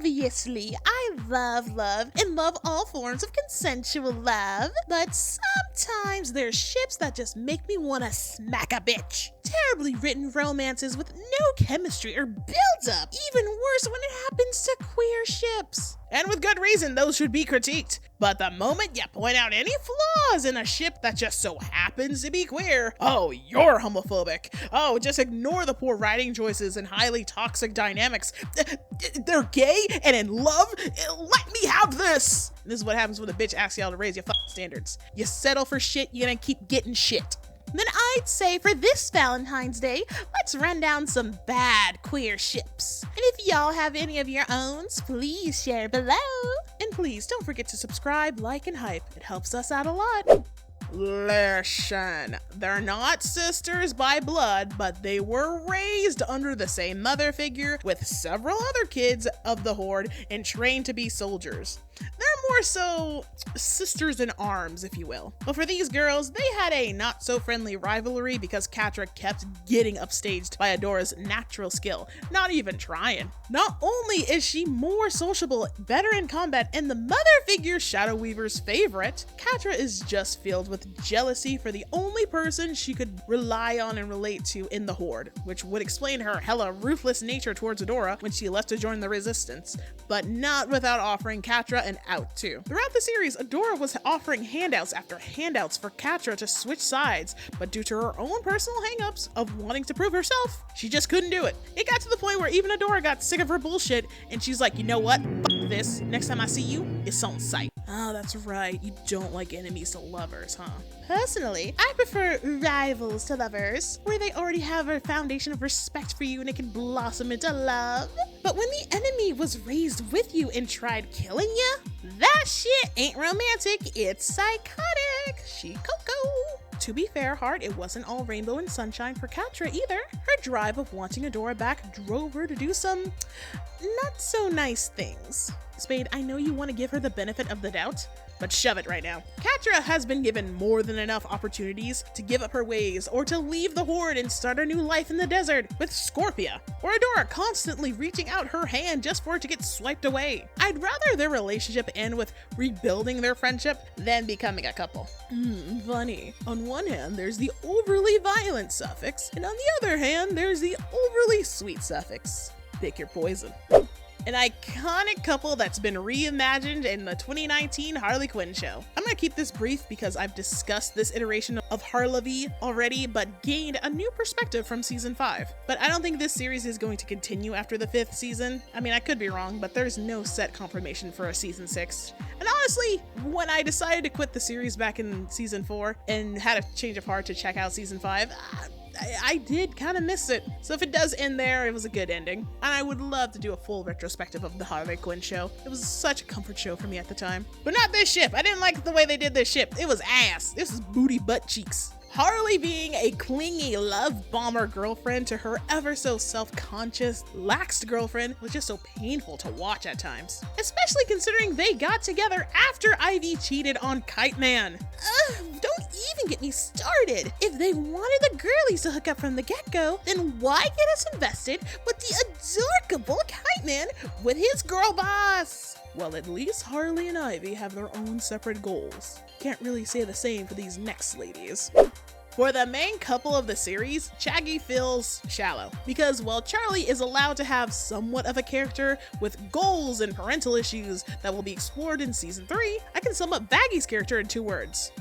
Obviously, I love and love all forms of consensual love, but sometimes there's ships that just make me want to smack a bitch. Terribly written romances with no chemistry or build-up. Even worse when it happens to queer ships. And with good reason, those should be critiqued. But the moment you point out any flaws in a ship that just so happens to be queer, oh, you're homophobic. Oh, just ignore the poor writing choices and highly toxic dynamics. They're gay and in love? Let me have this! This is what happens when a bitch asks y'all to raise your fucking standards. You settle for shit, you're gonna keep getting shit. Then I'd say for this Valentine's Day, let's run down some bad queer ships. And if y'all have any of your own, please share below. And please don't forget to subscribe, like, and hype. It helps us out a lot. Listen, they're not sisters by blood, but they were raised under the same mother figure with several other kids of the Horde and trained to be soldiers. They're more so sisters in arms, if you will. But for these girls, they had a not so friendly rivalry because Catra kept getting upstaged by Adora's natural skill, not even trying. Not only is she more sociable, better in combat, and the mother figure Shadow Weaver's favorite, Catra is just filled with jealousy for the only person she could rely on and relate to in the Horde, which would explain her hella ruthless nature towards Adora when she left to join the Resistance, but not without offering Catra an out too. Throughout the series, Adora was offering handouts after handouts for Catra to switch sides, but due to her own personal hangups of wanting to prove herself, she just couldn't do it. It got to the point where even Adora got sick of her bullshit, and she's like, you know what? Fuck this. Next time I see you, it's on sight. Oh, that's right. You don't like enemies to lovers, huh? Personally, I prefer rivals to lovers, where they already have a foundation of respect for you and it can blossom into love. But when the enemy was raised with you and tried killing you, that shit ain't romantic, it's psychotic. She Coco. To be fair, Heart, it wasn't all rainbow and sunshine for Catra either. Her drive of wanting Adora back drove her to do some not so nice things. Spade, I know you want to give her the benefit of the doubt, but shove it right now. Catra has been given more than enough opportunities to give up her ways or to leave the Horde and start a new life in the desert with Scorpia, or Adora constantly reaching out her hand just for it to get swiped away. I'd rather their relationship end with rebuilding their friendship than becoming a couple. Funny. On one hand, there's the overly violent Sapphics, and on the other hand, there's the overly sweet Sapphics. Pick your poison. An iconic couple that's been reimagined in the 2019 Harley Quinn show. I'm gonna keep this brief because I've discussed this iteration of Harley already, but gained a new perspective from season 5. But I don't think this series is going to continue after the 5th season. I mean, I could be wrong, but there's no set confirmation for a season 6. And honestly, when I decided to quit the series back in season 4 and had a change of heart to check out season 5, I did kind of miss it. So if it does end there, it was a good ending. And I would love to do a full retrospective of the Harley Quinn show. It was such a comfort show for me at the time. But not this ship. I didn't like the way they did this ship. It was ass. This is booty butt cheeks. Harley being a clingy love bomber girlfriend to her ever so self-conscious, laxed girlfriend was just so painful to watch at times. Especially considering they got together after Ivy cheated on Kite Man. Don't even get me started. If they wanted the girlies to hook up from the get-go, then why get us invested with the adorable Kite Man with his girl boss? Well, at least Harley and Ivy have their own separate goals. Can't really say the same for these next ladies. For the main couple of the series, Chaggy feels shallow, because while Charlie is allowed to have somewhat of a character with goals and parental issues that will be explored in season 3, I can sum up Baggy's character in 2 words.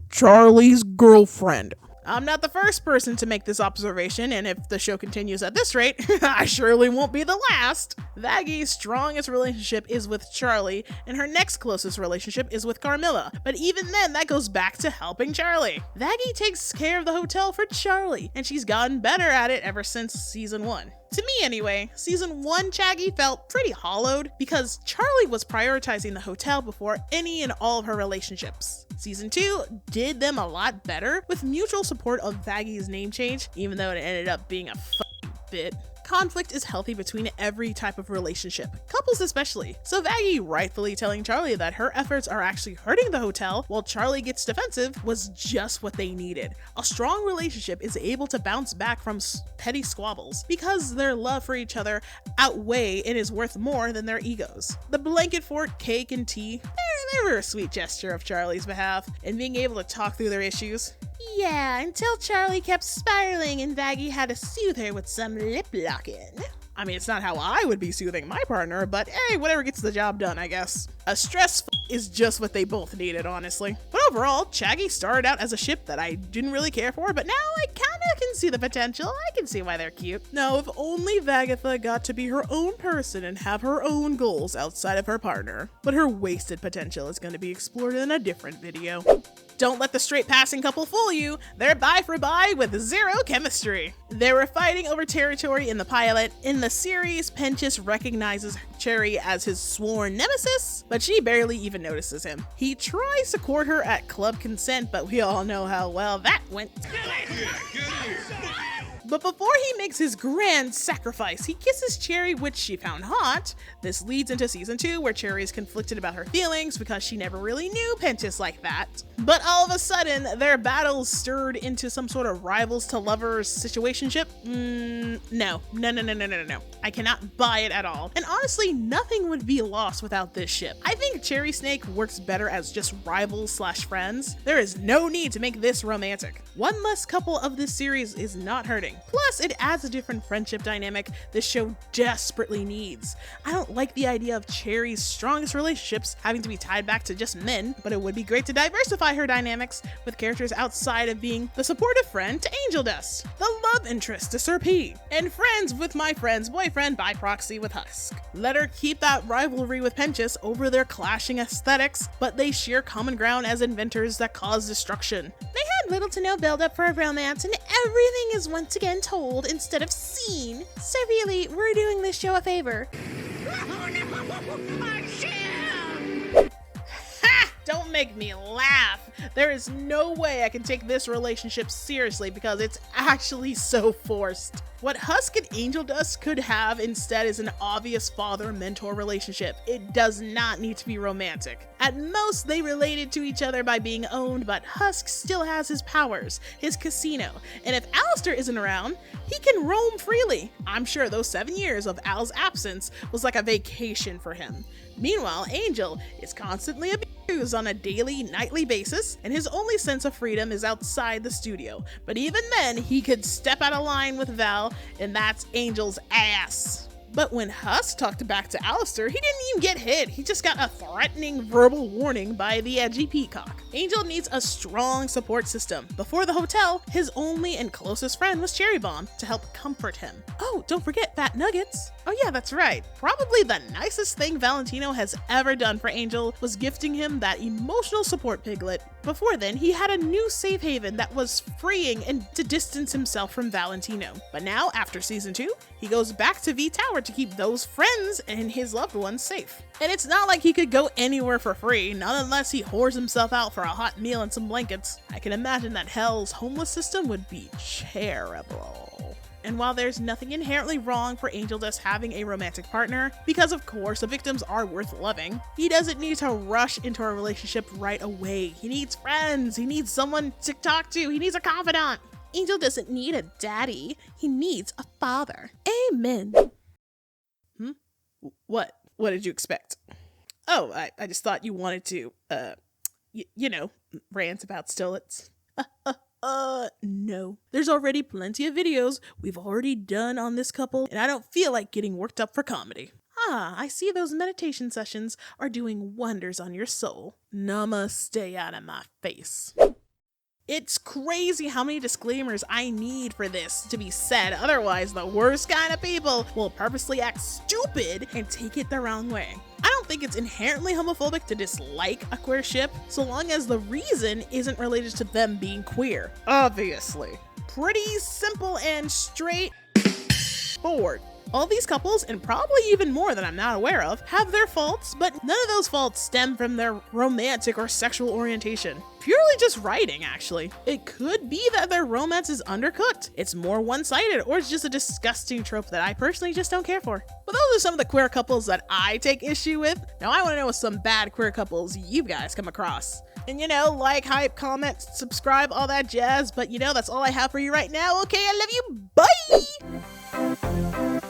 Charlie's girlfriend. I'm not the first person to make this observation, and if the show continues at this rate, I surely won't be the last. Vaggy's strongest relationship is with Charlie, and her next closest relationship is with Carmilla, but even then that goes back to helping Charlie. Vaggy takes care of the hotel for Charlie, and she's gotten better at it ever since season 1. To me anyway, season 1 Chaggy felt pretty hollowed because Charlie was prioritizing the hotel before any and all of her relationships. Season 2 did them a lot better with mutual support of Vaggy's name change, even though it ended up being a fucking bit. conflict is healthy between every type of relationship, couples especially. So Vaggie rightfully telling Charlie that her efforts are actually hurting the hotel while Charlie gets defensive was just what they needed. A strong relationship is able to bounce back from petty squabbles because their love for each other outweigh and is worth more than their egos. The blanket fort, cake, and tea, they were a sweet gesture of Charlie's behalf and being able to talk through their issues. Yeah, until Charlie kept spiraling and Vaggie had to soothe her with some lip locking. I mean, it's not how I would be soothing my partner, but hey, whatever gets the job done, I guess. A stress is just what they both needed, honestly. But overall, Chaggy started out as a ship that I didn't really care for, but now I kinda can see the potential. I can see why they're cute. Now, if only Vagatha got to be her own person and have her own goals outside of her partner. But her wasted potential is going to be explored in a different video. Don't let the straight passing couple fool you. They're bye for bye with zero chemistry. They were fighting over territory in the pilot. In the series, Penchis recognizes Cherry as his sworn nemesis, but she barely even notices him. He tries to court her at club consent, but we all know how well that went. But before he makes his grand sacrifice, he kisses Cherry, which she found hot. This leads into season 2, where Cherry is conflicted about her feelings because she never really knew Penchis like that. But all of a sudden, their battles stirred into some sort of rivals to lovers situationship. No. I cannot buy it at all. And honestly, nothing would be lost without this ship. I think Cherry Snake works better as just rivals/friends. There is no need to make this romantic. One less couple of this series is not hurting. Plus, it adds a different friendship dynamic this show desperately needs. I don't like the idea of Cherry's strongest relationships having to be tied back to just men, but it would be great to diversify her dynamics with characters outside of being the supportive friend to Angel Dust, the love interest to Sir P, and friends with my friend's boyfriend by proxy with Husk. Let her keep that rivalry with Penchis over their clashing aesthetics, but they share common ground as inventors that cause destruction. They had little to no build-up for a romance, and everything is once again told instead of seen. So really, we're doing this show a favor. Ha! Don't make me laugh. There is no way I can take this relationship seriously because it's actually so forced. What Husk and Angel Dust could have instead is an obvious father-mentor relationship. It does not need to be romantic. At most, they related to each other by being owned, but Husk still has his powers, his casino, and if Alistair isn't around, he can roam freely. I'm sure those 7 years of Al's absence was like a vacation for him. Meanwhile, Angel is constantly abused on a daily, nightly basis, and his only sense of freedom is outside the studio. But even then, he could step out of line with Val, and that's Angel's ass. But when Husk talked back to Alistair, he didn't even get hit. He just got a threatening verbal warning by the edgy peacock. Angel needs a strong support system. Before the hotel, his only and closest friend was Cherry Bomb to help comfort him. Oh, don't forget Fat Nuggets. Oh yeah, that's right. Probably the nicest thing Valentino has ever done for Angel was gifting him that emotional support piglet. Before then, he had a new safe haven that was freeing and to distance himself from Valentino. But now, after season 2, he goes back to V Tower to keep those friends and his loved ones safe. And it's not like he could go anywhere for free, not unless he whores himself out for a hot meal and some blankets. I can imagine that Hell's homeless system would be terrible. And while there's nothing inherently wrong for Angel Dust having a romantic partner, because of course the victims are worth loving, he doesn't need to rush into a relationship right away. He needs friends, he needs someone to talk to, he needs a confidant. Angel doesn't need a daddy, he needs a father. Amen. What? What did you expect? Oh, I just thought you wanted to, rant about Stillets. No. There's already plenty of videos we've already done on this couple, and I don't feel like getting worked up for comedy. I see those meditation sessions are doing wonders on your soul. Namaste out of my face. It's crazy how many disclaimers I need for this to be said, otherwise the worst kind of people will purposely act stupid and take it the wrong way. I don't think it's inherently homophobic to dislike a queer ship, so long as the reason isn't related to them being queer. Obviously. Pretty simple and straightforward. All these couples, and probably even more that I'm not aware of, have their faults, but none of those faults stem from their romantic or sexual orientation. purely just writing, actually. It could be that their romance is undercooked, it's more one-sided, or it's just a disgusting trope that I personally just don't care for. But those are some of the queer couples that I take issue with. Now I want to know some bad queer couples you guys come across. And like, hype, comment, subscribe, all that jazz. But that's all I have for you right now. Okay, I love you. Bye!